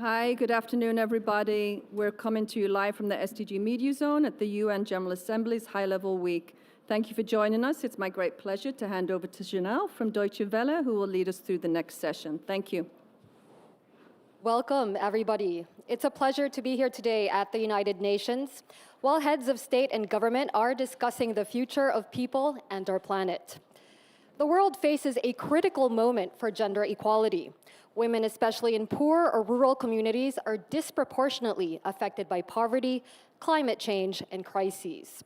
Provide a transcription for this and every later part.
Hi, good afternoon, everybody. We're coming to you live from the SDG Media Zone at the UN General Assembly's High Level Week. Thank you for joining us. It's my great pleasure to hand over to Janelle from Deutsche Welle, who will lead us through the next session. Thank you. Welcome, everybody. It's a pleasure to be here today at the United Nations, while heads of state and government are discussing the future of people and our planet. The world faces a critical moment for gender equality. Women, especially in poor or rural communities, are disproportionately affected by poverty, climate change, and crises.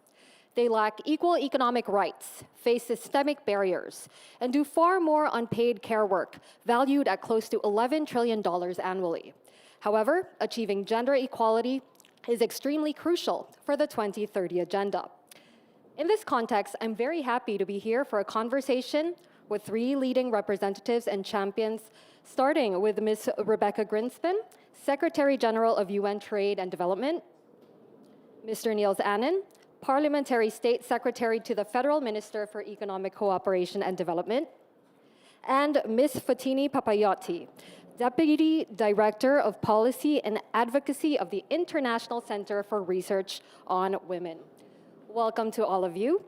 They lack equal economic rights, face systemic barriers, and do far more unpaid care work, valued at close to $11 trillion annually. However, achieving gender equality is extremely crucial for the 2030 Agenda. In this context, I'm very happy to be here for a conversation with three leading representatives and champions, starting with Ms. Rebecca Grinspan, Secretary General of UN Trade and Development, Mr. Niels Annan, Parliamentary State Secretary to the Federal Minister for Economic Cooperation and Development, and Ms. Fatini Papayotti, Deputy Director of Policy and Advocacy of the International Center for Research on Women. Welcome to all of you.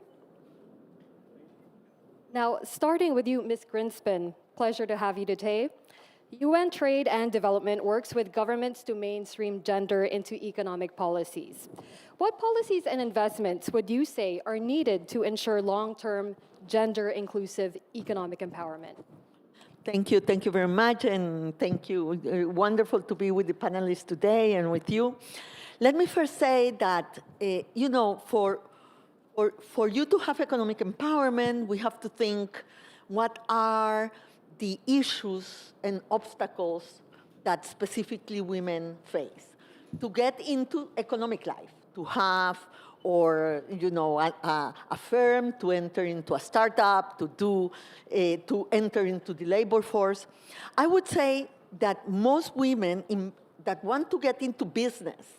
Now, starting with you, Ms. Grinspan, pleasure to have you today. UN Trade and Development works with governments to mainstream gender into economic policies. What policies and investments would you say are needed to ensure long-term gender-inclusive economic empowerment? Thank you very much, and thank you. Wonderful to be with the panelists today and with you. Let me first say that, for you to have economic empowerment, we have to think what are the issues and obstacles that specifically women face to get into economic life, to have a firm, to enter into a startup, to enter into the labor force. I would say that most women that want to get into business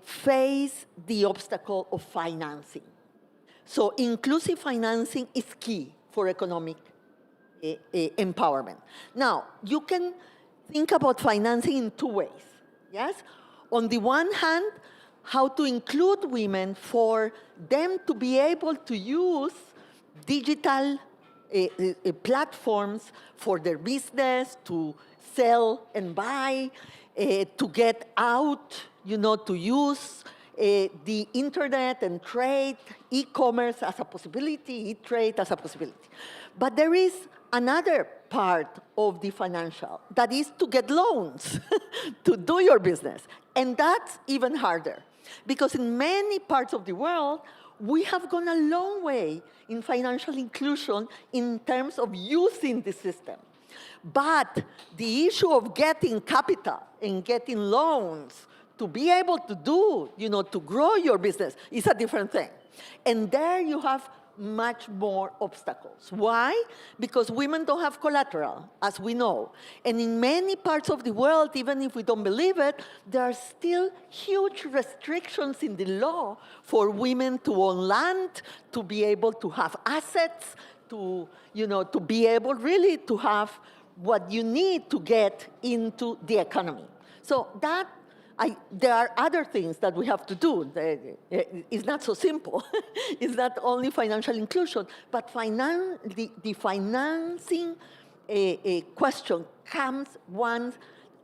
face the obstacle of financing. So inclusive financing is key for economic empowerment. Now, you can think about financing in two ways, yes? On the one hand, how to include women for them to be able to use digital platforms for their business, to sell and buy, to get out, to use the internet and trade, e-commerce as a possibility, e-trade as a possibility. But there is another part of the financial, that is to get loans to do your business. And that's even harder, because in many parts of the world, we have gone a long way in financial inclusion in terms of using the system. But the issue of getting capital and getting loans to be able to do, to grow your business is a different thing. And there you have much more obstacles. Why? Because women don't have collateral, as we know. And in many parts of the world, even if we don't believe it, there are still huge restrictions in the law for women to own land, to be able to have assets, to be able really to have what you need to get into the economy. So there are other things that we have to do. It's not so simple. It's not only financial inclusion, but the financing question comes once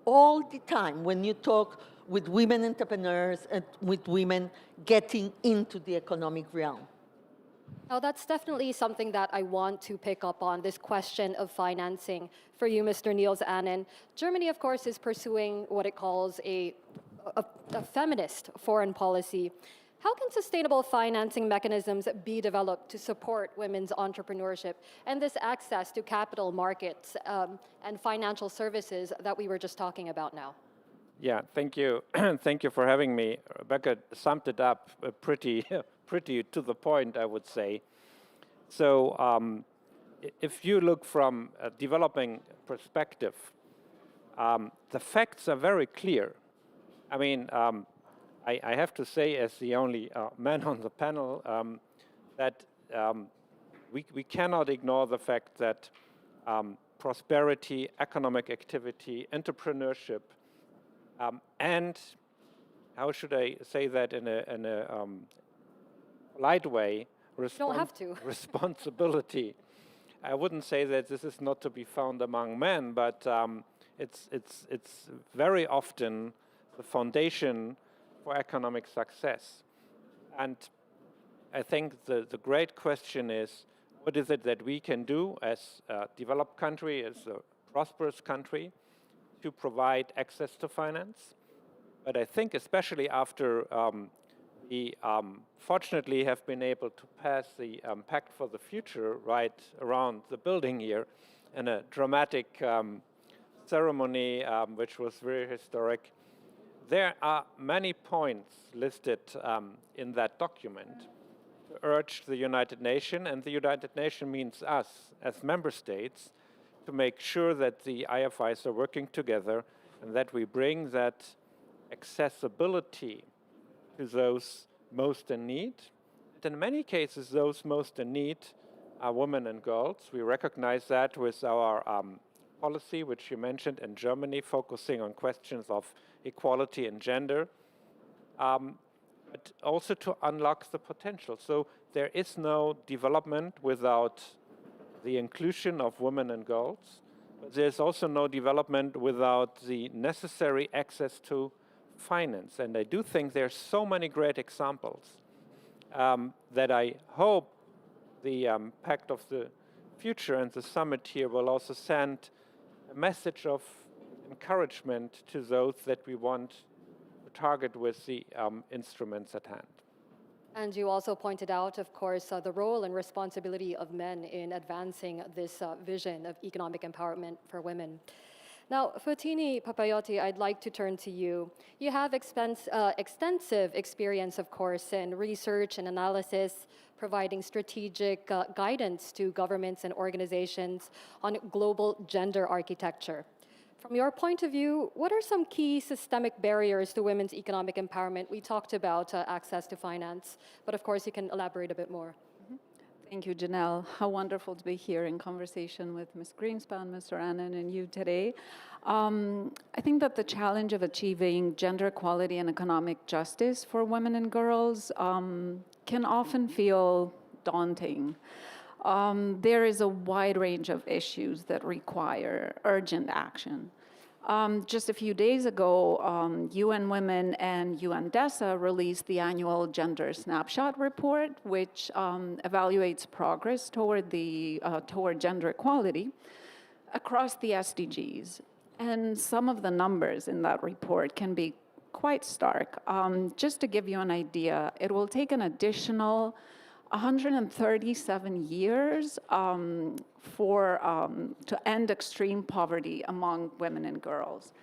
all the time when you talk with women entrepreneurs and with women getting into the economic realm. Now, that's definitely something that I want to pick up on, this question of financing for you, Mr. Niels Annan. Germany, of course, is pursuing what it calls a feminist foreign policy. How can sustainable financing mechanisms be developed to support women's entrepreneurship and this access to capital markets and financial services that we were just talking about now? Yeah, thank you. Thank you for having me. Rebecca summed it up pretty to the point, I would say. So if you look from a developing perspective, the facts are very clear. I mean, I have to say, as the only man on the panel, that we cannot ignore the fact that prosperity, economic activity, entrepreneurship And how should I say that in a polite way? Don't have to. Responsibility. I wouldn't say that this is not to be found among men, but it's very often the foundation for economic success. And I think the great question is, what is it that we can do as a developed country, as a prosperous country, to provide access to finance? But I think especially after we fortunately have been able to pass the Pact for the Future right around the building here in a dramatic ceremony which was very historic. There are many points listed in that document to urge the United Nations, and the United Nations means us as member states, to make sure that the IFIs are working together and that we bring that accessibility to those most in need. And in many cases, those most in need are women and girls. We recognize that with our policy, which you mentioned in Germany, focusing on questions of equality and gender, but also to unlock the potential. So there is no development without the inclusion of women and girls. But there's also no development without the necessary access to finance. And I do think there's so many great examples that I hope the Pact of the Future and the summit here will also send a message of encouragement to those that we want to target with the instruments at hand. And you also pointed out, of course, the role and responsibility of men in advancing this vision of economic empowerment for women. Now, Fotini Papayotti, I'd like to turn to you. You have extensive experience, of course, in research and analysis, providing strategic guidance to governments and organizations on global gender architecture. From your point of view, what are some key systemic barriers to women's economic empowerment? We talked about access to finance, but of course you can elaborate a bit more. Thank you, Janelle. How wonderful to be here in conversation with Ms. Greenspan, Mr. Annan, and you today. I think that the challenge of achieving gender equality and economic justice for women and girls can often feel daunting. There is a wide range of issues that require urgent action. Just a few days ago, UN Women and UNDESA released the annual Gender Snapshot Report, which evaluates progress toward gender equality across the SDGs. And some of the numbers in that report can be quite stark. Just to give you an idea, it will take an additional 137 years to end extreme poverty among women and girls.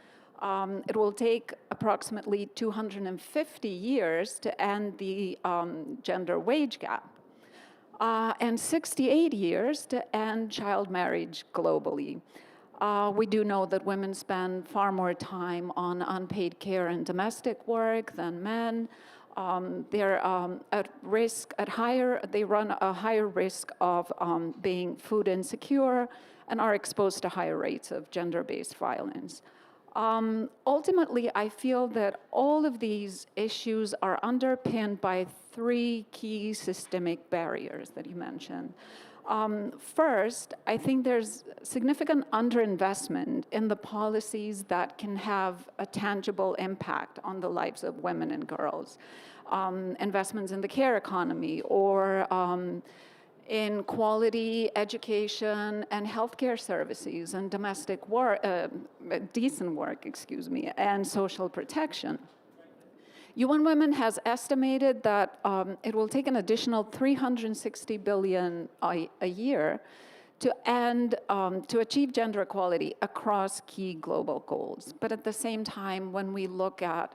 It will take approximately 250 years to end the gender wage gap, and 68 years to end child marriage globally. We do know that women spend far more time on unpaid care and domestic work than men. They're at risk, they run a higher risk of being food insecure and are exposed to higher rates of gender-based violence. Ultimately, I feel that all of these issues are underpinned by three key systemic barriers that you mentioned. First, I think there's significant underinvestment in the policies that can have a tangible impact on the lives of women and girls. Investments in the care economy or in quality education and healthcare services and domestic work, decent work, and social protection. UN Women has estimated that it will take an additional $360 billion a year to achieve gender equality across key global goals. But at the same time, when we look at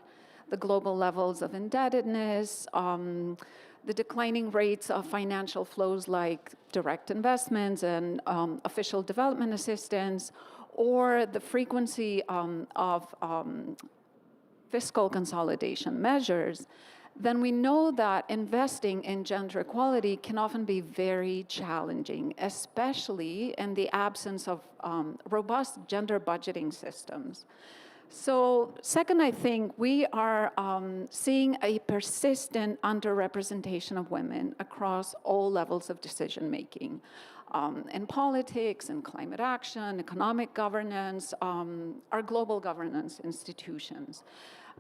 the global levels of indebtedness, the declining rates of financial flows like direct investments and official development assistance, or the frequency of fiscal consolidation measures, then we know that investing in gender equality can often be very challenging, especially in the absence of robust gender budgeting systems. So second, I think we are seeing a persistent underrepresentation of women across all levels of decision making. In politics, in climate action, economic governance, our global governance institutions.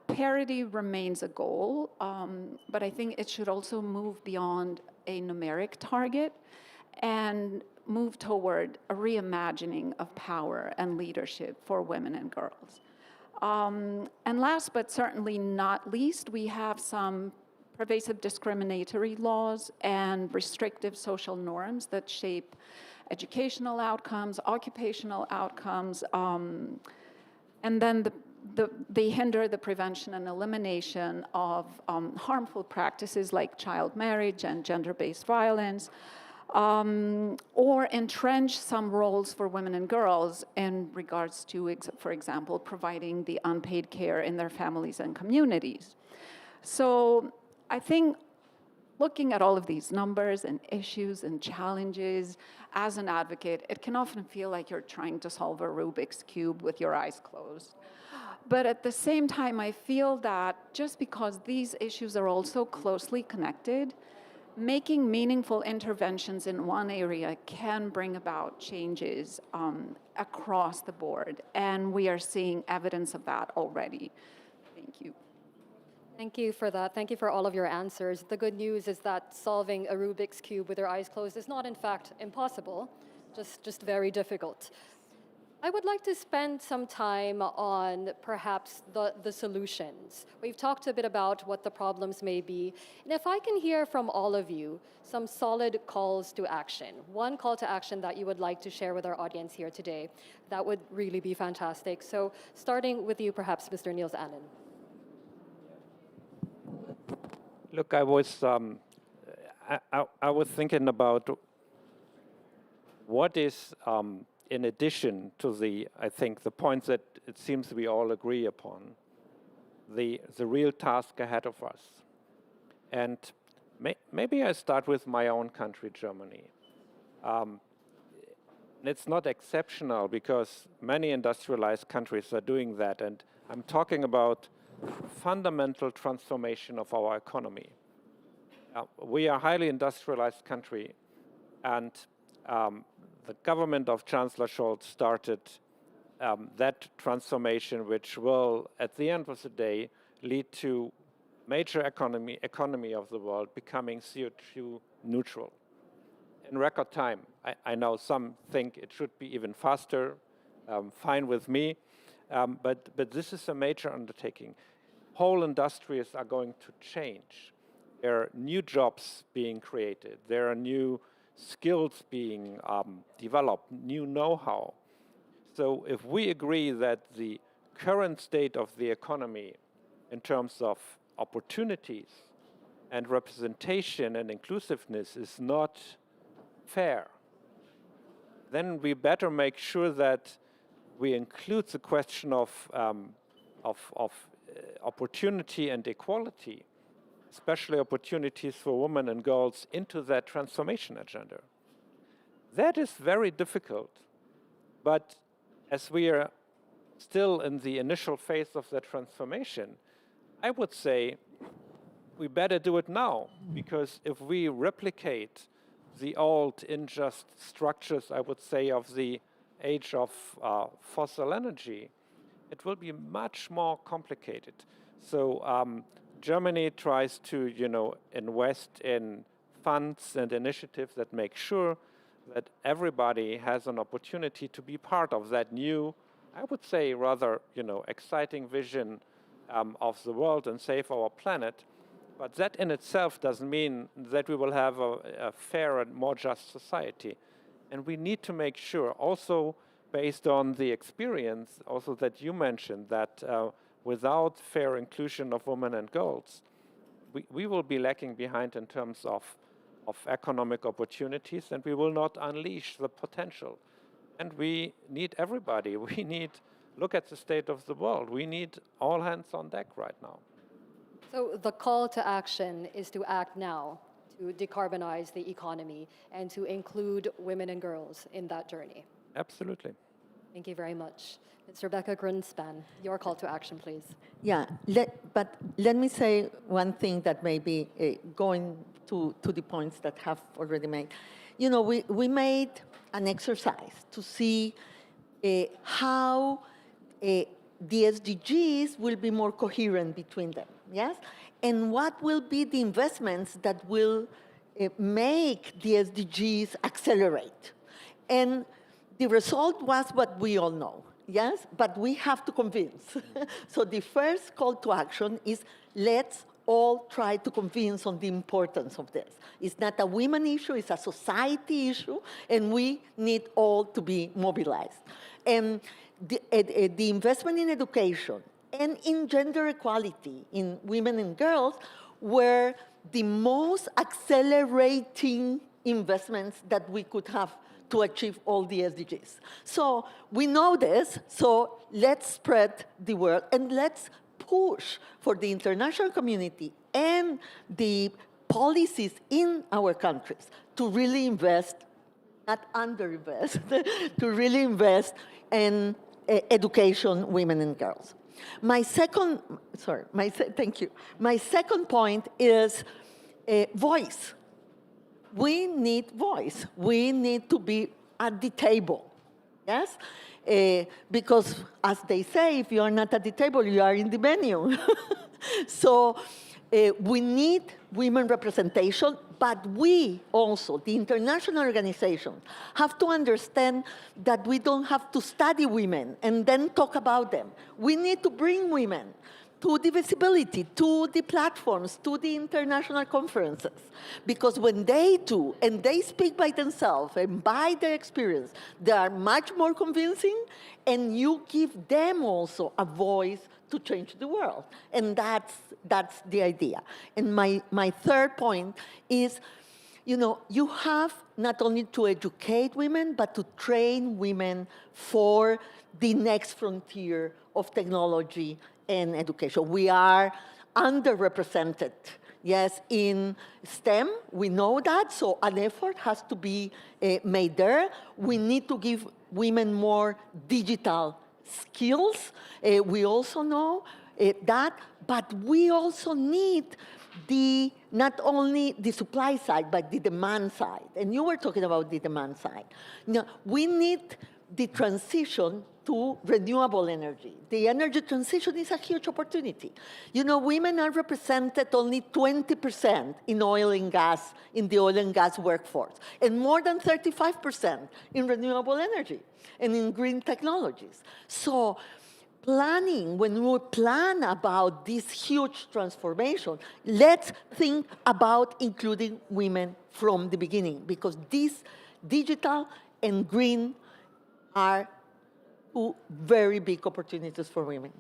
Parity remains a goal, but I think it should also move beyond a numeric target and move toward a reimagining of power and leadership for women and girls. And last but certainly not least, we have some pervasive discriminatory laws and restrictive social norms that shape educational outcomes, occupational outcomes, and then they hinder the prevention and elimination of harmful practices like child marriage and gender-based violence, or entrench some roles for women and girls in regards to, for example, providing the unpaid care in their families and communities. So I think looking at all of these numbers and issues and challenges, as an advocate, it can often feel like you're trying to solve a Rubik's Cube with your eyes closed. But at the same time, I feel that just because these issues are all so closely connected, making meaningful interventions in one area can bring about changes across the board. And we are seeing evidence of that already. Thank you. Thank you for that. Thank you for all of your answers. The good news is that solving a Rubik's Cube with your eyes closed is not, in fact, impossible, just very difficult. I would like to spend some time on perhaps the solutions. We've talked a bit about what the problems may be. And if I can hear from all of you some solid calls to action, one call to action that you would like to share with our audience here today, that would really be fantastic. So starting with you, perhaps, Mr. Niels Annan. Look, I was thinking about what is in addition to I think the points that it seems we all agree upon, the real task ahead of us. And maybe I start with my own country, Germany. It's not exceptional because many industrialized countries are doing that. And I'm talking about fundamental transformation of our economy. We are a highly industrialized country, and the government of Chancellor Scholz started that transformation, which will, at the end of the day, lead to major economy of the world becoming CO2 neutral in record time. I know some think it should be even faster, fine with me, but this is a major undertaking. Whole industries are going to change. There are new jobs being created. There are new skills being developed, new know-how. So if we agree that the current state of the economy in terms of opportunities and representation and inclusiveness is not fair, then we better make sure that we include the question of opportunity and equality, especially opportunities for women and girls, into that transformation agenda. That is very difficult, but as we are still in the initial phase of the transformation, I would say we better do it now, because if we replicate the old unjust structures, I would say, of the age of fossil energy, it will be much more complicated. So Germany tries to, invest in funds and initiatives that make sure that everybody has an opportunity to be part of that new, I would say, rather, exciting vision of the world and save our planet. But that in itself doesn't mean that we will have a fair and more just society. And we need to make sure, also based on the experience also that you mentioned, that without fair inclusion of women and girls, we will be lacking behind in terms of economic opportunities, and we will not unleash the potential. And we need everybody. We need, look at the state of the world. We need all hands on deck right now. So the call to action is to act now to decarbonize the economy and to include women and girls in that journey. Absolutely. Thank you very much. Ms. Rebecca Greenspan, your call to action, please. Yeah, but let me say one thing that may be going to the points that have already made. You know, we made an exercise to see how the SDGs will be more coherent between them, yes? And what will be the investments that will make the SDGs accelerate. And the result was what we all know, yes? But we have to convince. So the first call to action is let's all try to convince on the importance of this. It's not a women issue, it's a society issue, and we need all to be mobilized. And the investment in education and in gender equality in women and girls were the most accelerating investments that we could have to achieve all the SDGs. So we know this, so let's spread the word and let's push for the international community and the policies in our countries to really invest, not underinvest, to really invest in education, women and girls. My second, thank you. My second point is voice. We need voice. We need to be at the table, yes? Because as they say, if you are not at the table, you are in the menu. So we need women representation, but we also, the international organizations, have to understand that we don't have to study women and then talk about them. We need to bring women to the visibility, to the platforms, to the international conferences. Because when they do, and they speak by themselves and by their experience, they are much more convincing, and you give them also a voice to change the world. And that's the idea. And my third point is, you know, you have not only to educate women, but to train women for the next frontier of technology and education. We are underrepresented, yes, in STEM. We know that, so an effort has to be made there. We need to give women more digital skills. We also know that, but we also need not only the supply side, but the demand side. And you were talking about the demand side. Now, we need the transition to renewable energy. The energy transition is a huge opportunity. You know, women are represented only 20% in oil and gas, in the oil and gas workforce, and more than 35% in renewable energy and in green technologies. So planning, when we plan about this huge transformation, let's think about including women from the beginning, because these digital and green are two very big opportunities for women.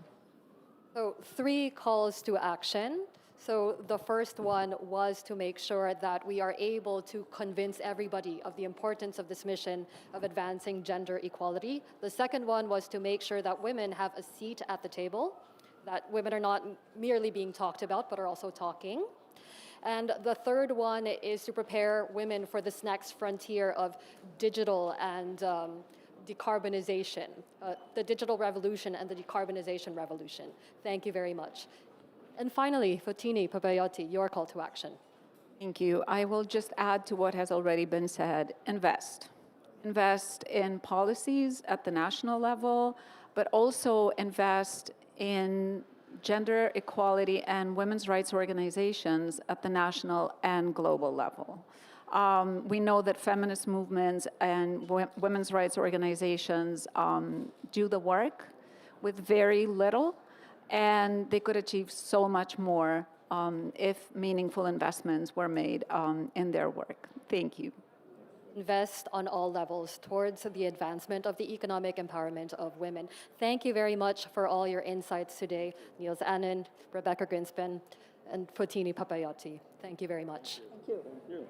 So 3 calls to action. So the first one was to make sure that we are able to convince everybody of the importance of this mission of advancing gender equality. The second one was to make sure that women have a seat at the table, that women are not merely being talked about, but are also talking. And the third one is to prepare women for this next frontier of digital and decarbonization, the digital revolution and the decarbonization revolution. Thank you very much. And finally, Fotini Papayoti, your call to action. Thank you. I will just add to what has already been said. Invest. Invest in policies at the national level, but also invest in gender equality and women's rights organizations at the national and global level. We know that feminist movements and women's rights organizations do the work with very little, and they could achieve so much more if meaningful investments were made in their work. Thank you. Invest on all levels towards the advancement of the economic empowerment of women. Thank you very much for all your insights today, Niels Annan, Rebecca Greenspan, and Fotini Papayoti. Thank you very much. Thank you. Thank you.